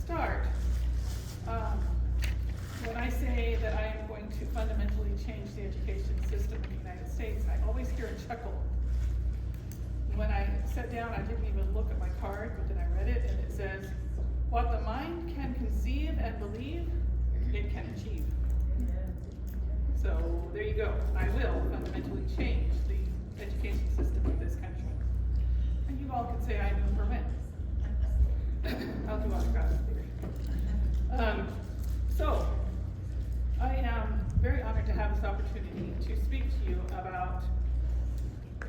start, when I say that I am going to fundamentally change the education system in the United States, I always hear a chuckle. When I sat down, I didn't even look at my card, but then I read it, and it says, what the mind can conceive and believe, it can achieve. So there you go. I will fundamentally change the education system of this country. And you all can say I knew for when. I'll do autographs later. So I am very honored to have this opportunity to speak to you about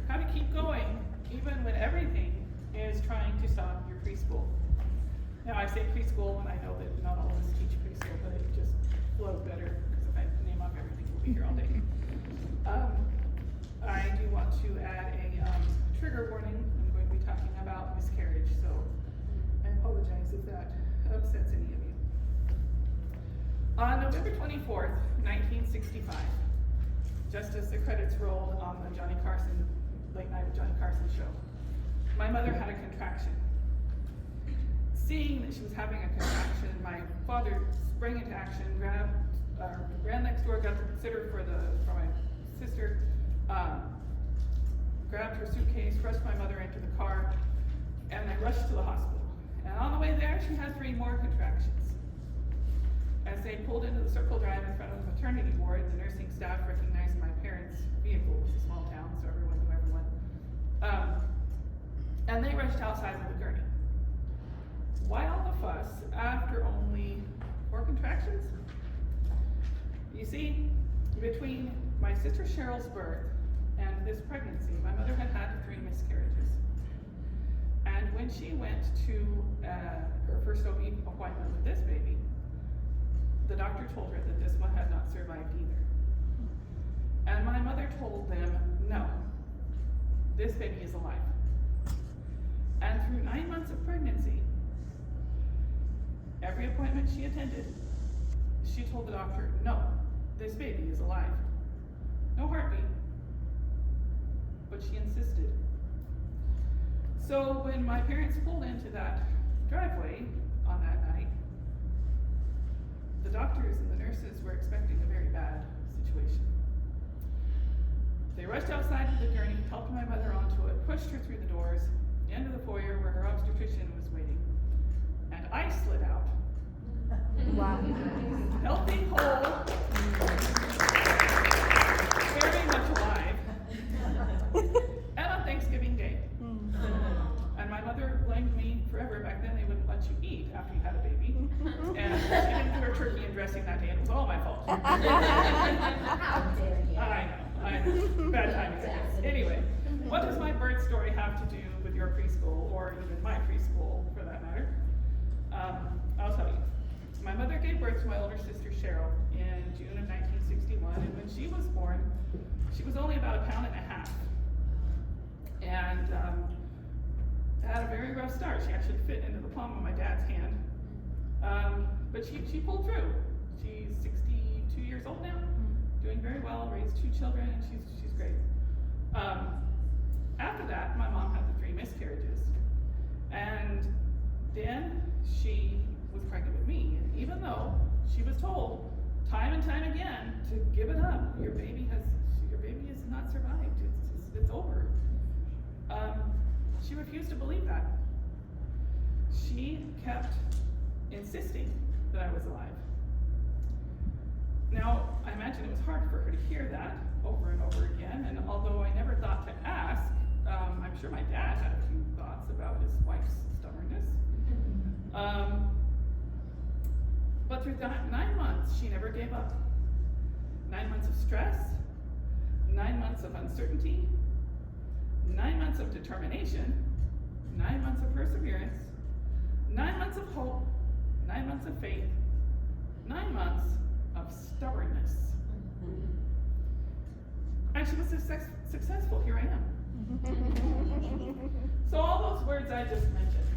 how to keep going even when everything is trying to stop your preschool. Now I say preschool, and I know that not all of us teach preschool, but it just flowed better because if I name off everything, we'll be here all day. I do want to add a trigger warning. I'm going to be talking about miscarriage, so I apologize if that upsets any of you. On November 24th, 1965, just as the credits rolled on the Johnny Carson, Late Night with Johnny Carson show, my mother had a contraction. Seeing that she was having a contraction, my father sprang into action, ran next door, got the consider for my sister, grabbed her suitcase, rushed my mother into the car, and I rushed to the hospital. And on the way there, she had 3 more contractions. As they pulled into the circle drive in front of the maternity ward, the nursing staff recognized my parents' vehicle. It was a small town, so everyone knew everyone. And they rushed outside with a gurney. Why all the fuss after only 4 contractions? You see, between my sister Cheryl's birth and this pregnancy, my mother had had 3 miscarriages. And when she went to her first OB appointment with this baby, the doctor told her that this one had not survived either. And my mother told them, no, this baby is alive. And through 9 months of pregnancy, every appointment she attended, she told the doctor, no, this baby is alive. No heartbeat. But she insisted. So when my parents pulled into that driveway on that night, the doctors and the nurses were expecting a very bad situation. They rushed outside with the gurney, helped my mother onto it, pushed her through the doors, into the foyer where her obstetrician was waiting. And I slid out. Wow. Healthy, whole, very much alive. And on Thanksgiving Day. And my mother blamed me forever. Back then they wouldn't let you eat after you had a baby. And she didn't do her turkey and dressing that day, and it was all my fault. How dare you? I know. Bad timing. Anyway, what does my birth story have to do with your preschool, or even my preschool for that matter? I'll tell you. My mother gave birth to my older sister Cheryl in June of 1961, and when she was born, she was only about 1.5 pounds. And had a very rough start. She actually fit into the palm of my dad's hand. But she pulled through. She's 62 years old now, doing very well, raised 2 children, and she's great. After that, my mom had the 3 miscarriages. And then she was pregnant with me. And even though she was told time and time again to give it up, your baby has not survived. It's over. She refused to believe that. She kept insisting that I was alive. Now, I imagine it was hard for her to hear that over and over again, and although I never thought to ask, I'm sure my dad had a few thoughts about his wife's stubbornness. But through that 9 months, she never gave up. 9 months of stress, 9 months of uncertainty, 9 months of determination, 9 months of perseverance, 9 months of hope, 9 months of faith, 9 months of stubbornness. And she was successful. Here I am. So all those words I just mentioned,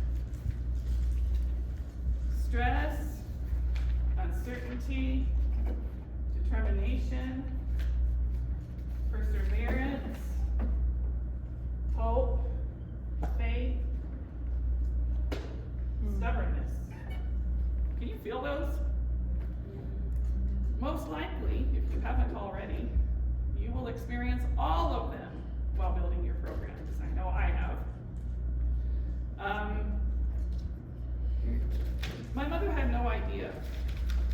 stress, uncertainty, determination, perseverance, hope, faith, stubbornness. feel those? Most likely, if you haven't already, you will experience all of them while building your programs. I know I have. My mother had no idea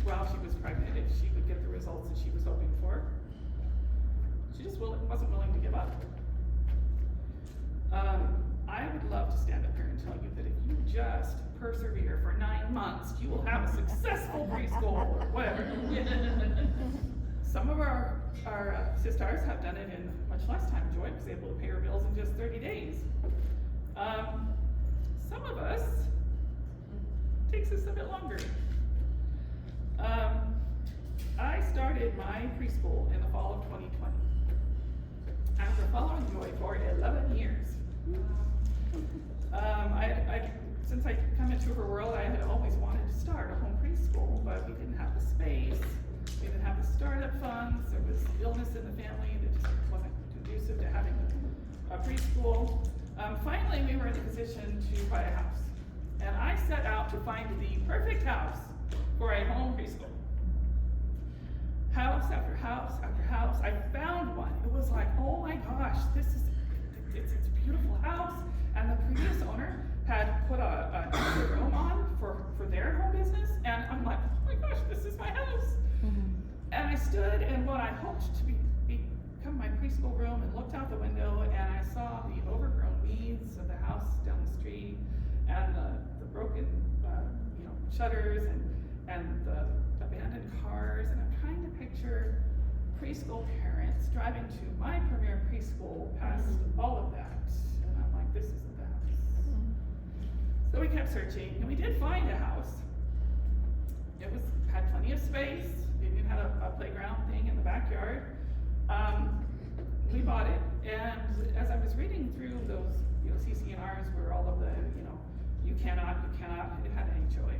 while she was pregnant if she would get the results that she was hoping for. She just wasn't willing to give up. I would love to stand up here and tell you that if you just persevere for 9 months, you will have a successful preschool or whatever. Some of our sisters have done it in much less time. Joy was able to pay her bills in just 30 days. Some of us, takes us a bit longer. I started my preschool in the fall of 2020. After following Joy for 11 years. Since I come into her world, I had always wanted to start a home preschool, but we didn't have the space, we didn't have the startup funds, there was illness in the family that just wasn't conducive to having a preschool. Finally, we were in a position to buy a house. And I set out to find the perfect house for a home preschool. House after house after house, I found one. It was like, oh my gosh, it's a beautiful house. And the previous owner had put a room on for their home business. And I'm like, oh my gosh, this is my house. Mm-hmm. And I stood in what I hoped to become my preschool room and looked out the window and I saw the overgrown weeds of the house down the street and the broken shutters and the abandoned cars. And I'm trying to picture preschool parents driving to my premier preschool past all of that. And I'm like, this isn't the house. So we kept searching and we did find a house. It had plenty of space. It even had a playground thing in the backyard. We bought it, and as I was reading through those, CC&Rs where all of the, you cannot, it had an HOA.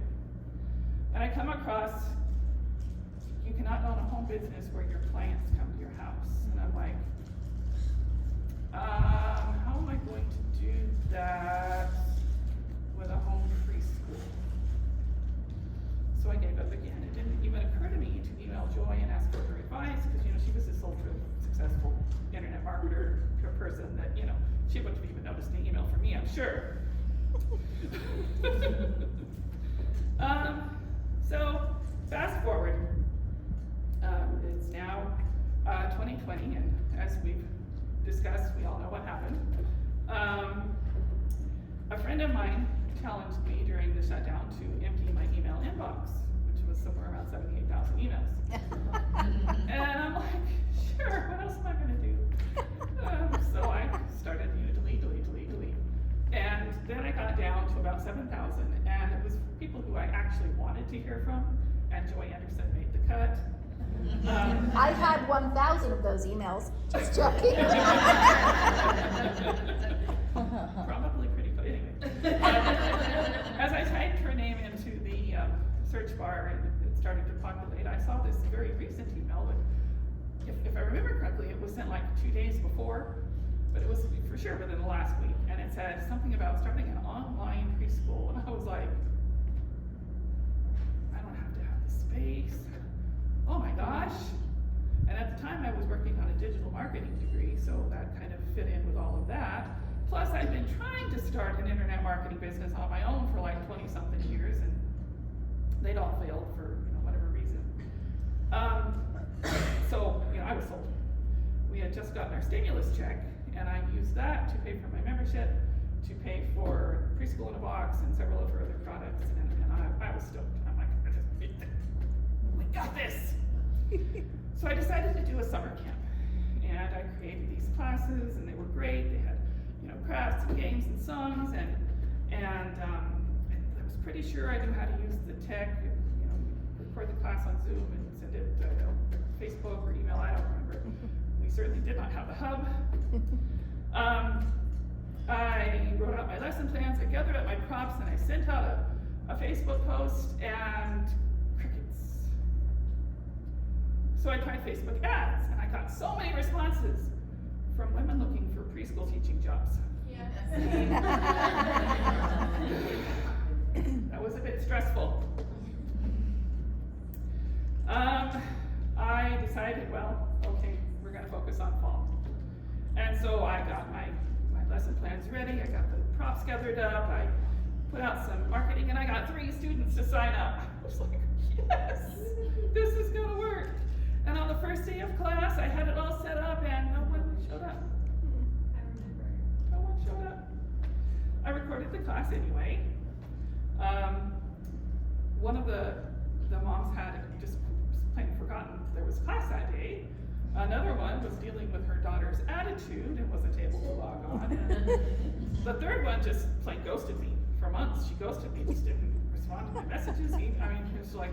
And I come across, you cannot own a home business where your clients come to your house. And I'm like, how am I going to do that with a home preschool? So I gave up again. It didn't even occur to me to email Joy and ask for her advice, because she was this ultra successful internet marketer person that, she wouldn't have even noticed the email from me, I'm sure. So fast forward, it's now 2020, and as we've discussed, we all know what happened. A friend of mine challenged me during the shutdown to empty my email inbox, which was somewhere around 78,000 emails. And I'm like, sure, what else am I going to do? So I started delete. And then I got down to about 7,000, and it was people who I actually wanted to hear from, and Joy Anderson made the cut. I had 1,000 of those emails. Just joking. Probably pretty cool. Anyway, as I typed her name into the search bar and it started to populate, I saw this very recent email. If I remember correctly, it was sent like 2 days before, but it was for sure within the last week. And it said something about starting an online preschool. And I was like, I don't have to have the space. Oh my gosh. And at the time I was working on a digital marketing degree, so that kind of fit in with all of that. Plus I'd been trying to start an internet marketing business on my own for like 20 something years, and they'd all failed for whatever reason. So I was sold. We had just gotten our stimulus check, and I used that to pay for my membership, to pay for Preschool in a Box and several of her other products, and I was stoked. I'm like, we got this. So I decided to do a summer camp, and I created these classes, and they were great. They had crafts and games and songs, and I was pretty sure I knew how to use the tech, record the class on Zoom and send it Facebook or email, I don't remember. We certainly did not have the hub. I wrote out my lesson plans, I gathered up my props, and I sent out a Facebook post, and crickets. So I tried Facebook ads, and I got so many responses from women looking for preschool teaching jobs. That was a bit stressful. decided, well, okay, we're gonna focus on fall. And so I got my lesson plans ready, I got the props gathered up, I put out some marketing, and I got 3 students to sign up. I was like, yes, this is gonna work. And on the first day of class, I had it all set up and no one showed up. I remember. No one showed up. I recorded the class anyway. One of the moms had just plain forgotten there was class that day. Another one was dealing with her daughter's attitude and wasn't able to log on. And the third one just plain ghosted me for months. She ghosted me, just didn't respond to my messages. It's like,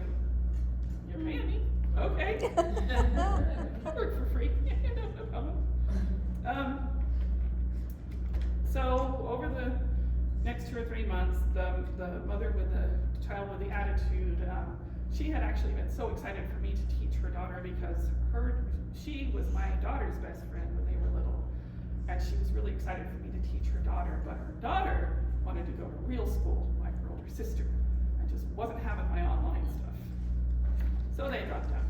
you're paying me? Okay. I work for free. No problem. So over the next 2 or 3 months, the mother with the child with the attitude, she had actually been so excited for me to teach her daughter because she was my daughter's best friend when they were little. And she was really excited for me to teach her daughter, but her daughter wanted to go to real school like her older sister and just wasn't having my online stuff. So they dropped out.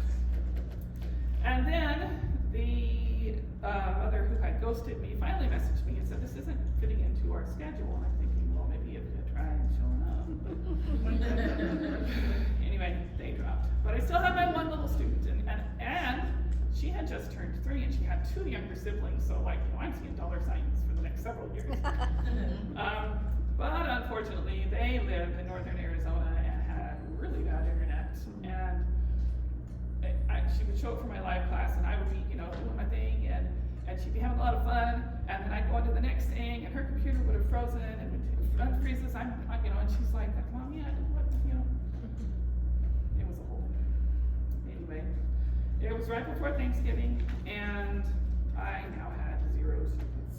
And then the mother who had ghosted me finally messaged me and said, this isn't fitting into our schedule. And I'm thinking, well, maybe if you try showing up. Anyway, they dropped. But I still had my one little student, and she had just turned 3 and she had 2 younger siblings, so I'm seeing dollar signs for the next several years. But unfortunately, they lived in northern Arizona and had really bad internet. And she would show up for my live class, and I would be, doing my thing, and she'd be having a lot of fun. And then I'd go on to the next thing, and her computer would have frozen and would unfreezes. And she's like, Mom, yeah, what, It was a whole. Anyway, it was right before Thanksgiving, and I now had 0 students.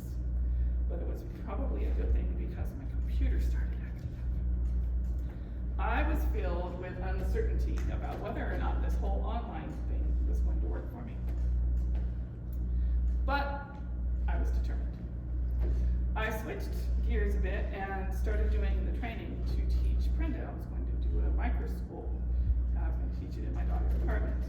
But it was probably a good thing because my computer started acting up. I was filled with uncertainty about whether or not this whole online thing was going to work for me. But I was determined. I switched gears a bit and started doing the training to teach Prenda. I was going to do a micro school. I was going to teach it in my daughter's apartment.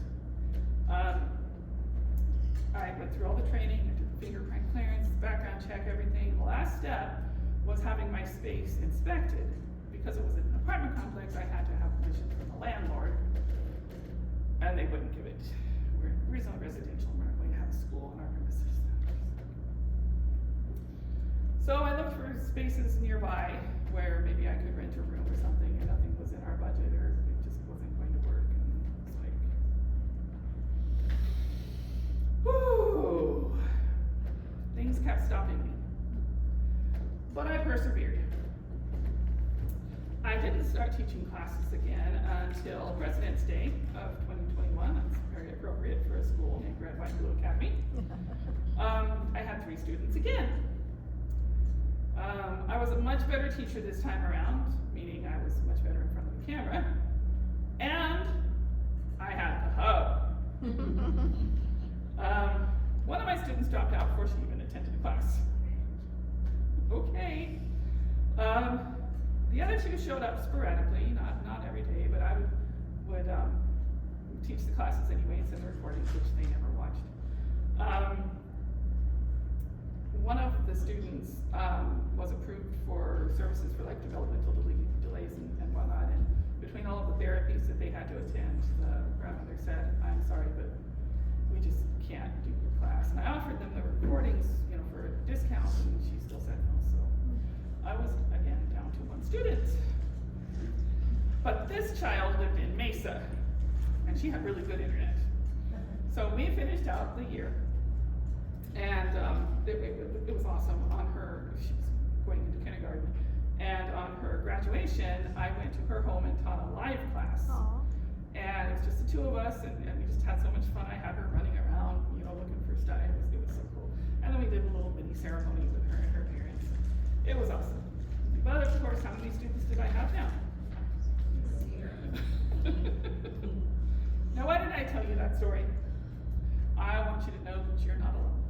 I went through all the training, I did the fingerprint clearance, background check, everything. The last step was having my space inspected. Because it was an apartment complex, I had to have permission from the landlord, and they wouldn't give it. We're residential, we're not going to have a school on our premises. So I looked for spaces nearby where maybe I could rent a room or something, and nothing was in our budget, or it just wasn't going to work. And it's like, whoo! Things kept stopping me. But I persevered. I didn't start teaching classes again until President's Day of 2021. That's very appropriate for a school named Red, White, Blue Academy. I had 3 students again. I was a much better teacher this time around, meaning I was much better in front of the camera. And I had the hub. One of my students dropped out before she even attended class. Okay. The other 2 showed up sporadically, not every day, but I would teach the classes anyway and send the recordings, which they never watched. One of the students was approved for services for developmental delays and whatnot, and between all of the therapies that they had to attend, the grandmother said, I'm sorry, but we just can't do your class. And I offered them the recordings, for a discount, and she still said no, so I was, again, down to 1 student. But this child lived in Mesa, and she had really good internet. So we finished out the year, and it was awesome. She was going into kindergarten, and on her graduation, I went to her home and taught a live class. Aww. And it was just the 2 of us, and we just had so much fun. I had her running around, looking for stuff. It was so cool. And then we did a little mini ceremony with her and her parents. It was awesome. But of course, how many students did I have now? 0. Now, why did I tell you that story? I want you to know that you're not alone.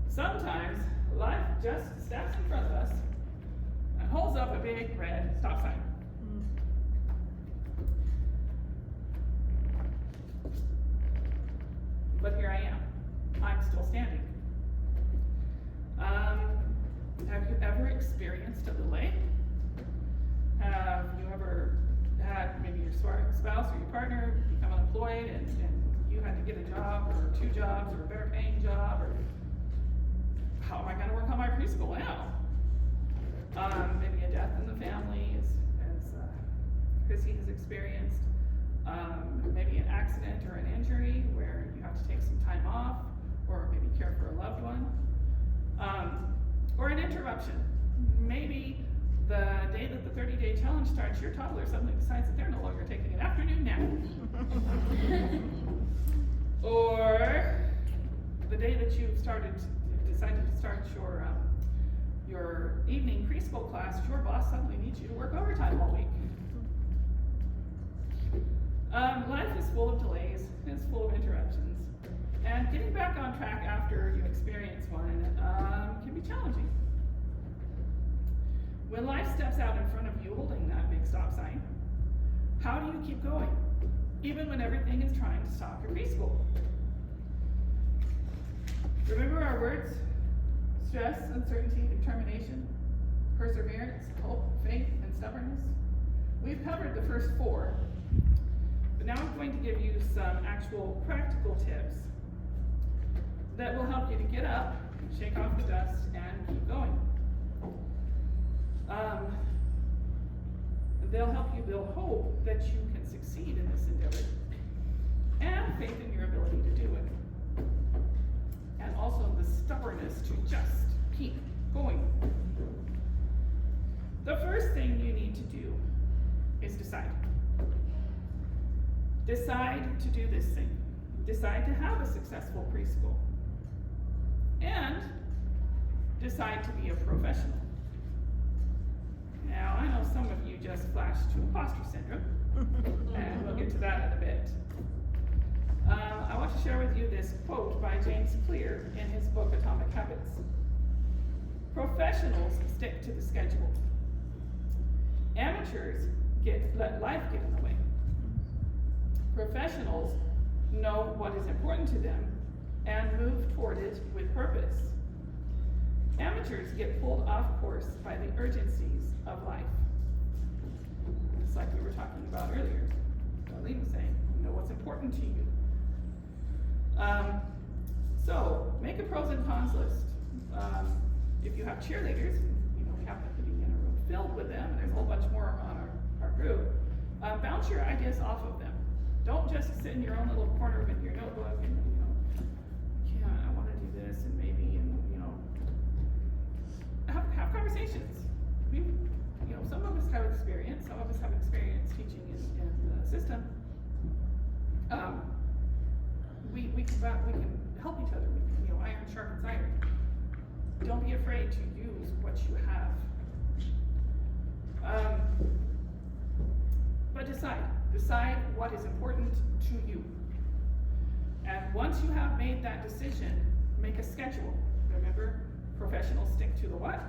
Sometimes life just steps in front of us and holds up a big red stop sign. experienced a delay? Have you ever had maybe your spouse or your partner become unemployed and you had to get a job or 2 jobs or a better paying job, or how am I gonna work on my preschool now? Maybe a death in the family as Chrissy has experienced. Maybe an accident or an injury where you have to take some time off, or maybe care for a loved one. Or an interruption. Maybe the day that the 30-day challenge starts, your toddler suddenly decides that they're no longer taking an afternoon nap. Or the day that you've decided to start your evening preschool class, your boss suddenly needs you to work overtime all week. Life is full of delays, it's full of interruptions, and getting back on track after you experience one can be challenging. When life steps out in front of you holding that big stop sign, how do you keep going, even when everything is trying to stop your preschool? Remember our words: stress, uncertainty, determination, perseverance, hope, faith, and stubbornness. We've covered the first 4, but now I'm going to give you some actual practical tips that will help you to get up, shake off the dust, and keep going. They'll help you build hope that you can succeed in this endeavor, and faith in your ability to do it. And also the stubbornness to just keep going. The first thing you need to do is decide. Decide to do this thing. Decide to have a successful preschool. And decide to be a professional. Now, I know some of you just flashed to imposter syndrome, and we'll get to that in a bit. I want to share with you this quote by James Clear in his book, Atomic Habits. Professionals stick to the schedule. Amateurs let life get in the way. Professionals know what is important to them and move toward it with purpose. Amateurs get pulled off course by the urgencies of life. Just like we were talking about earlier. Darlene was saying, know what's important to you. So make a pros and cons list. If you have cheerleaders, we happen to be in a room filled with them, and there's a whole bunch more on our group, bounce your ideas off of them. Don't just sit in your own little corner with your notebook and, I want to do this and maybe, have conversations. Some of us have experience, some of us have experience teaching in the system. We can help each other. Iron sharpens iron. Don't be afraid to use what you have. But decide what is important to you. And once you have made that decision, make a schedule. Remember, professionals stick to the what?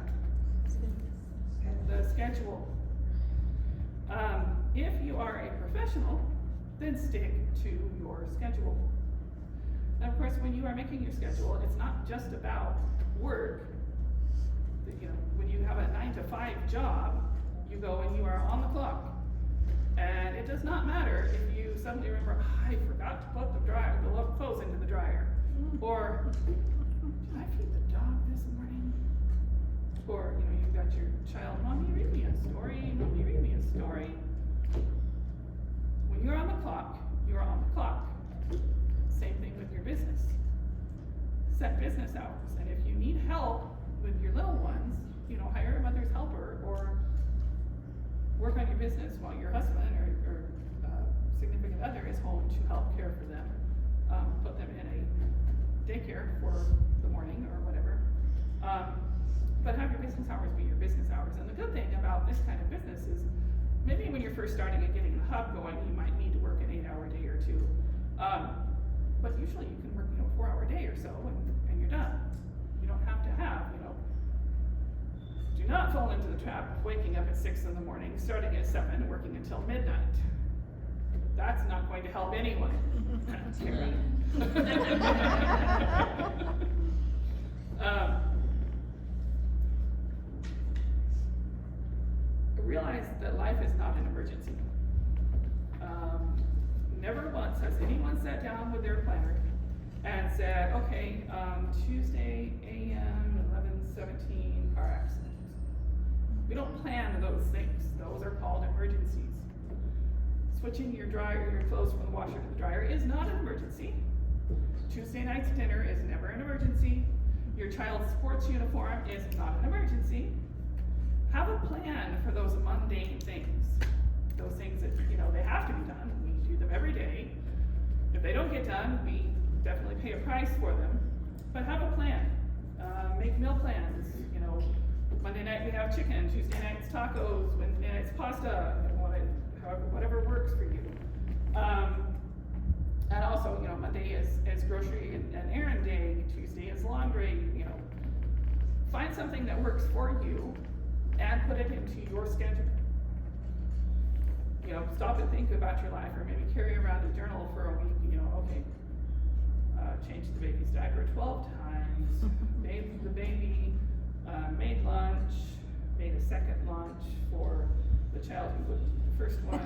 The schedule. If you are a professional, then stick to your schedule. And of course, when you are making your schedule, it's not just about work. When you have a 9-to-5 job, you go and you are on the clock. And it does not matter if you suddenly remember, I forgot to put the clothes into the dryer. Or, did I feed the dog this morning? Or, you've got your child, Mommy, read me a story. Mommy, read me a story. When you're on the clock, you're on the clock. Same thing with your business. Set business hours. And if you need help with your little ones, hire a mother's helper or work on your business while your husband or significant other is home to help care for them. Put them in a daycare for the morning or whatever. But have your business hours be your business hours. And the good thing about this kind of business is maybe when you're first starting and getting the hub going, you might need to work an 8-hour day or 2. But usually you can work, a 4-hour day or so and you're done. You don't have to have, do not fall into the trap of waking up at 6 in the morning, starting at 7, working until midnight. That's not going to help anyone. realize that life is not an emergency. Never once has anyone sat down with their planner and said, okay, Tuesday AM 11:17 car accident. We don't plan those things. Those are called emergencies. Switching your clothes from the washer to the dryer is not an emergency. Tuesday night's dinner is never an emergency. Your child's sports uniform is not an emergency. Have a plan for those mundane things. Those things that, they have to be done. We do them every day. If they don't get done, we definitely pay a price for them. But have a plan. Make meal plans. Monday night we have chicken, Tuesday night's tacos, Wednesday night's pasta, whatever works for you. And also, Monday is grocery and errand day, Tuesday is laundry, Find something that works for you and put it into your schedule. Stop and think about your life, or maybe carry around a journal for a week, okay. Changed the baby's diaper 12 times, bathed the baby, made lunch, made a second lunch for the child who wouldn't eat the first one.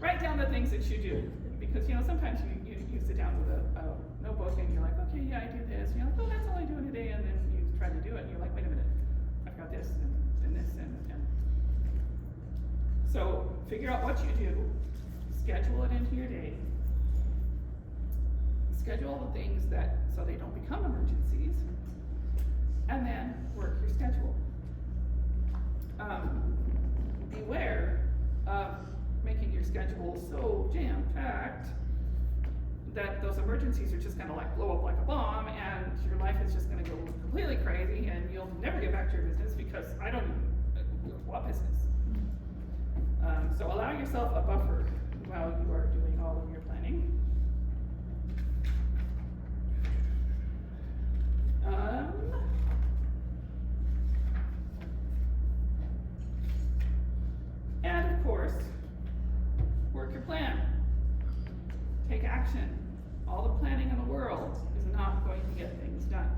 Write down the things that you do, because sometimes you sit down with a notebook and you're like, okay, yeah, I do this. And you're like, oh, that's all I do in a day, and then you try to do it, and you're like, wait a minute, I've got this and this and. So figure out what you do, schedule it into your day. Schedule the things so they don't become emergencies, and then work your schedule. Beware of making your schedule so jam-packed that those emergencies are just gonna blow up like a bomb, and your life is just gonna go completely crazy, and you'll never get back to your business because I don't even, what business? So allow yourself a buffer while you are doing all of your planning. And of course, work your plan. Take action. All the planning in the world is not going to get things done.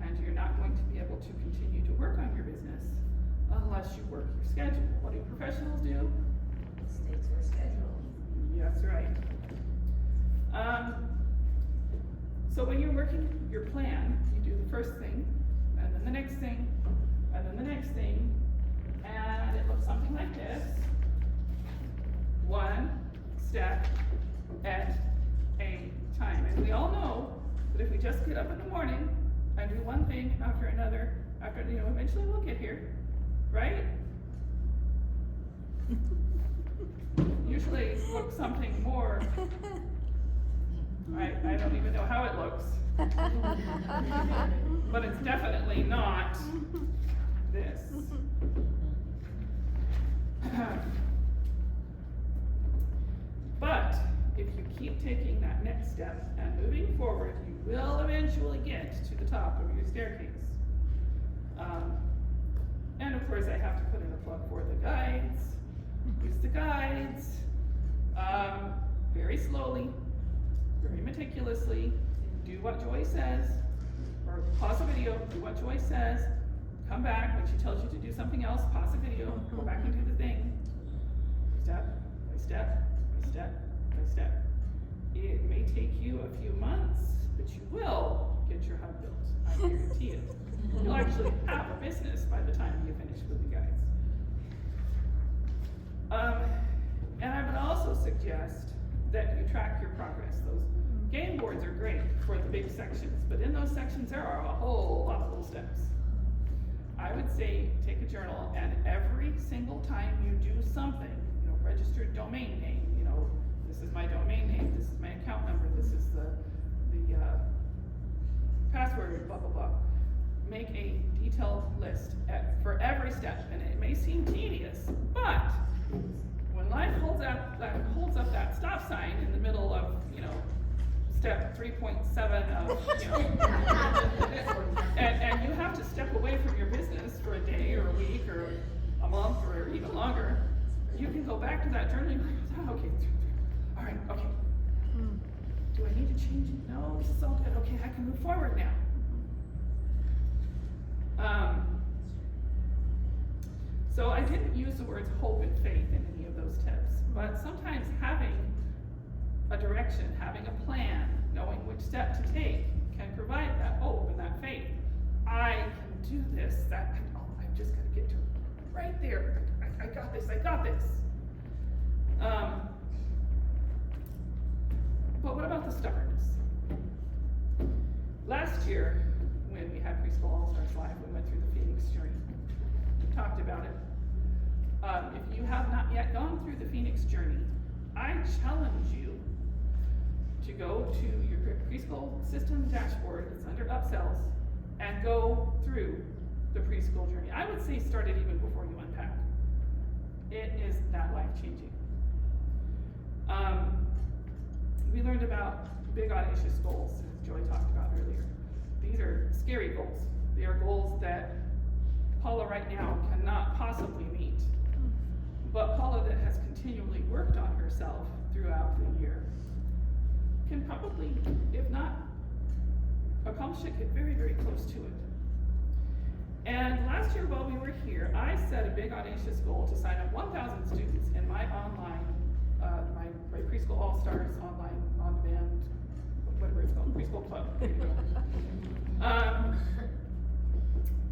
And you're not going to be able to continue to work on your business unless you work your schedule. What do professionals do? States are scheduled. That's right. So when you're working your plan, you do the first thing, and then the next thing, and then the next thing, and it looks something like this. One step at a time. And we all know that if we just get up in the morning and do one thing after another, eventually we'll get here, right? Usually it looks something more, I don't even know how it looks, but it's definitely not this. But if you keep taking that next step and moving forward, you will eventually get to the top of your staircase. And of course I have to put in a plug for the guides. Use the guides, very slowly, very meticulously. Do what Joy says, or pause the video, do what Joy says, come back when she tells you to do something else, pause the video, go back and do the thing. Step by step, by step, by step. It may take you a few months, but you will get your hub built, I guarantee it. You'll actually have a business by the time you finish with the guides. And I would also suggest that you track your progress. Those game boards are great for the big sections, but in those sections there are a whole lot of little steps. I would say take a journal, and every single time you do something, registered domain name, this is my domain name, this is my account number, this is the password, blah, blah, blah. Make a detailed list for every step, and it may seem tedious, but when life holds up that stop sign in the middle of, step 3.7 of, and you have to step away from your business for a day or a week or a month or even longer, you can go back to that journal and go, oh, okay, all right, okay. Do I need to change it? No, this is all good. Okay, I can move forward now. So I didn't use the words hope and faith in any of those tips, but sometimes having a direction, having a plan, knowing which step to take can provide that hope and that faith. I can do this, I've just gotta get to it. Right there, I got this. But what about the stubbornness? Last year, when we had Preschool All-Stars Live, we went through the Phoenix journey. We talked about it. If you have not yet gone through the Phoenix journey, I challenge you to go to your preschool system dashboard that's under upsells and go through the preschool journey. I would say start it even before you unpack. It is that life-changing. We learned about big audacious goals, as Joy talked about earlier. These are scary goals. They are goals that Paula right now cannot possibly meet. But Paula, that has continually worked on herself throughout the year, can probably, if not accomplish it, get very, very close to it. And last year while we were here, I set a big audacious goal to sign up 1,000 students in my online, my Preschool All-Stars online, on-demand, whatever it's called, Preschool Club. There you go.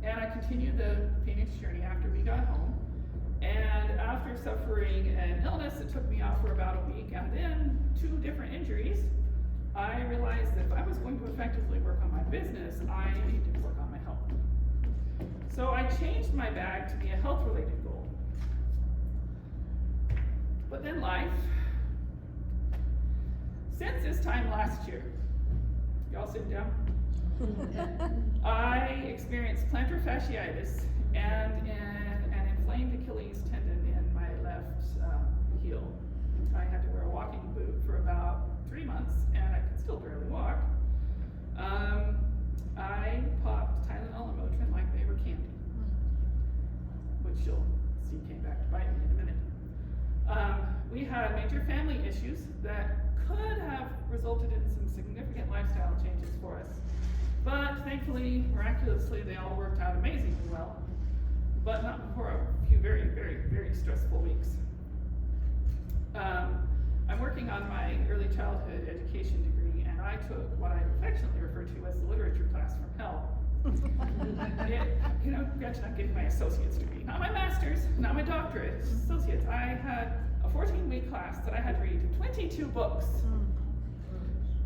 And I continued the Phoenix journey after we got home. And after suffering an illness that took me out for about a week, and then 2 different injuries, I realized that if I was going to effectively work on my business, I needed to work on my health. So I changed my bag to be a health-related goal. But then life, since this time last year, y'all sit down, I experienced plantar fasciitis and an inflamed Achilles tendon in my left heel. I had to wear a walking boot for about 3 months, and I could still barely walk. I popped Tylenol and Motrin like they were candy, which you'll see came back to bite me in a minute. We had major family issues that could have resulted in some significant lifestyle changes for us. But thankfully, miraculously, they all worked out amazingly well. But not for a few very, very, very stressful weeks. I'm working on my early childhood education degree, and I took what I affectionately refer to as the literature class from hell. Gretchen, I'm getting my associate's degree, not my master's, not my doctorate, just associates. I had a 14-week class that I had to read 22 books.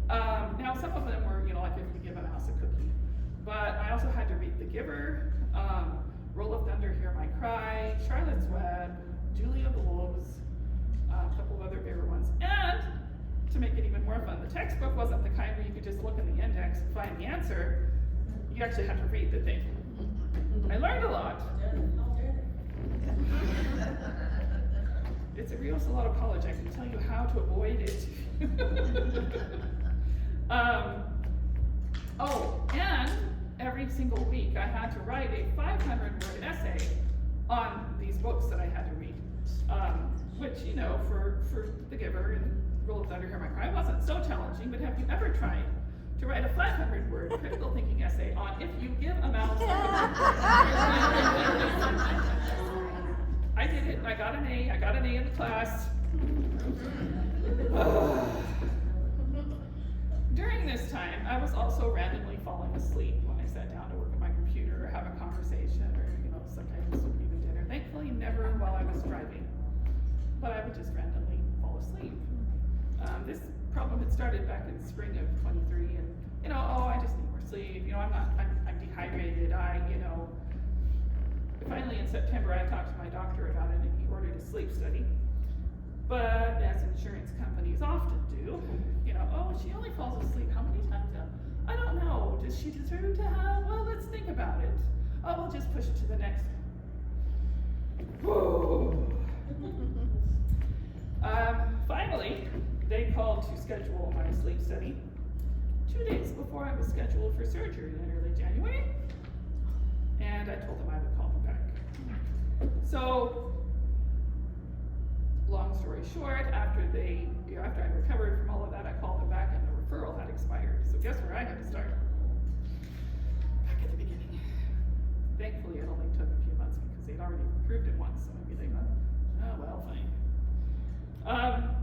Now, some of them were, like if you give a mouse a cookie. But I also had to read The Giver, Roll of Thunder, Hear My Cry, Charlotte's Web, Julia Blows, a couple of other bigger ones. And to make it even more fun, the textbook wasn't the kind where you could just look in the index and find the answer. You actually had to read the thing. I learned a lot. It's a real lot of college. I can tell you how to avoid it. And every single week I had to write a 500-word essay on these books that I had to read. Which, for The Giver and Roll of Thunder, Hear My Cry wasn't so challenging, but have you ever tried to write a 500-word critical thinking essay on If You Give a Mouse I did it, and I got an A. I got an A in the class. During this time, I was also randomly falling asleep when I sat down to work at my computer or have a conversation or, sometimes even dinner. Thankfully, never while I was driving, but I would just randomly fall asleep. This problem had started back in spring of 23, and I just need more sleep. I'm dehydrated. Finally in September, I talked to my doctor about it, and he ordered a sleep study. But as insurance companies often do, she only falls asleep how many times? I don't know. Does she deserve to have? Well, let's think about it. Oh, we'll just push it to the next. Whoa. Finally, they called to schedule my sleep study 2 days before I was scheduled for surgery in early January. And I told them I would call them back. So, long story short, after I recovered from all of that, I called them back and the referral had expired. So guess where I had to start? Back at the beginning. Thankfully, it only took a few months because they'd already approved it once, so I'd be like, oh, well, fine.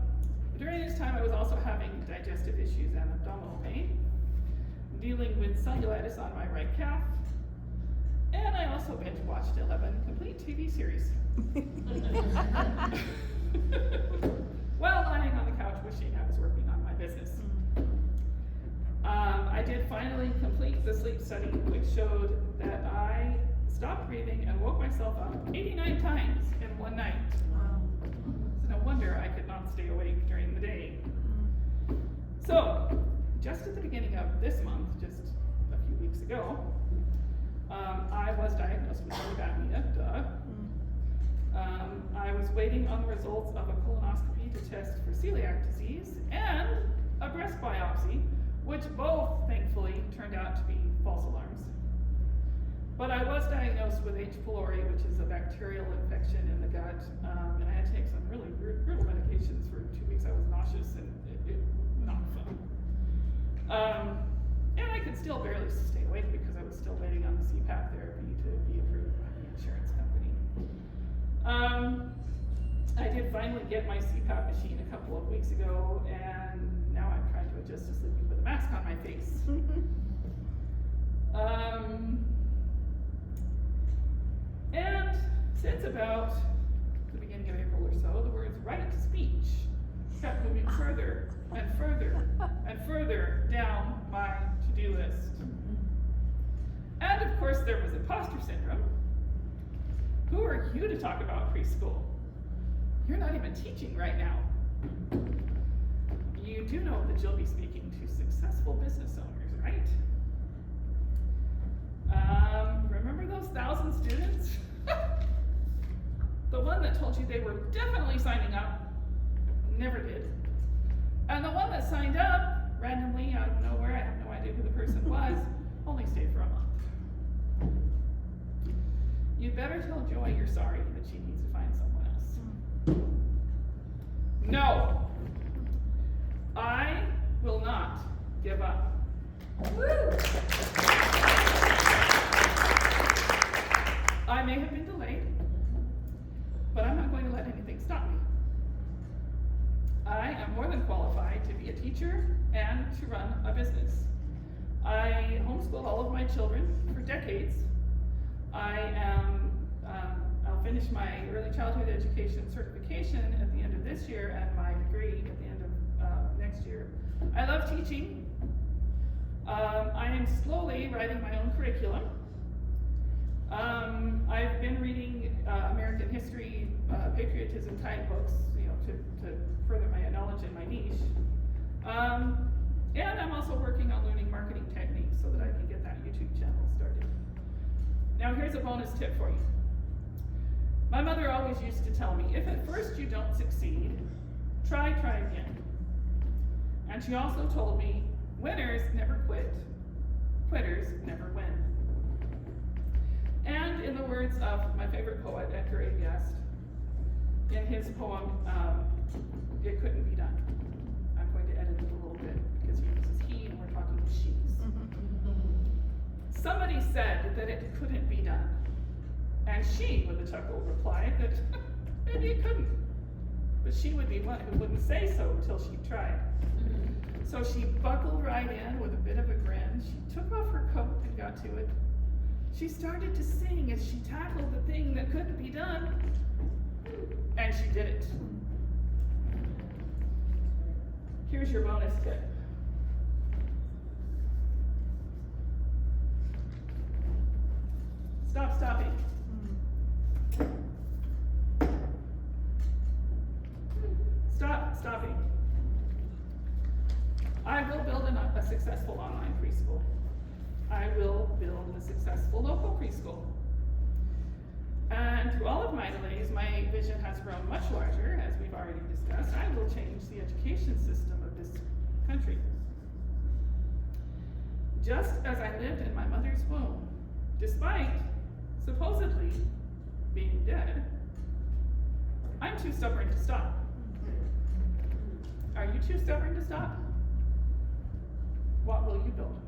During this time, I was also having digestive issues and abdominal pain, dealing with cellulitis on my right calf, and I also binge watched 11 complete TV series. While lying on the couch wishing I was working on my business. I did finally complete the sleep study, which showed that I stopped breathing and woke myself up 89 times in one night. Wow. So no wonder I could not stay awake during the day. So, just at the beginning of this month, just a few weeks ago, I was diagnosed with sleep apnea, I was waiting on the results of a colonoscopy to test for celiac disease and a breast biopsy, which both, thankfully, turned out to be false alarms. But I was diagnosed with H. pylori, which is a bacterial infection in the gut, and I had to take some really brutal medications for 2 weeks. I was nauseous and it not fun. And I could still barely stay awake because I was still waiting on the CPAP therapy to be approved by the insurance company. I did finally get my CPAP machine a couple of weeks ago, and now I'm trying to adjust to sleeping with a mask on my face. And since about the beginning of April or so, the words right to speech kept moving further and further and further down my to-do list. And of course there was imposter syndrome. Who are you to talk about preschool? You're not even teaching right now. You do know that you'll be speaking to successful business owners, right? Remember those 1,000 students? The one that told you they were definitely signing up, never did. And the one that signed up, randomly, out of nowhere, I have no idea who the person was, only stayed for a month. You'd better tell Joy you're sorry that she needs to find someone else. No! I will not give up. Woo! I may have been delayed, but I'm not going to let anything stop me. I am more than qualified to be a teacher and to run a business. I homeschooled all of my children for decades. I'll finish my early childhood education certification at the end of this year and my degree at the end of next year. I love teaching. I am slowly writing my own curriculum. I've been reading American history, patriotism type books, to further my knowledge in my niche. And I'm also working on learning marketing techniques so that I can get that YouTube channel started. Now here's a bonus tip for you. My mother always used to tell me, if at first you don't succeed, try again. And she also told me, winners never quit, quitters never win. And in the words of my favorite poet, Edgar A. Guest, in his poem, It Couldn't Be Done. I'm going to edit it a little bit because he uses he and we're talking she's. Somebody said that it couldn't be done. And she, with a chuckle, replied that maybe it couldn't. But she would be one who wouldn't say so until she tried. So she buckled right in with a bit of a grin. She took off her coat and got to it. She started to sing as she tackled the thing that couldn't be done. And she did it. Here's your bonus tip. Stop stopping. Stop stopping. I will build a successful online preschool. I will build a successful local preschool. And through all of my delays, my vision has grown much larger, as we've already discussed. I will change the education system of this country. Just as I lived in my mother's womb, despite supposedly being dead, I'm too stubborn to stop. Are you too stubborn to stop? What will you build?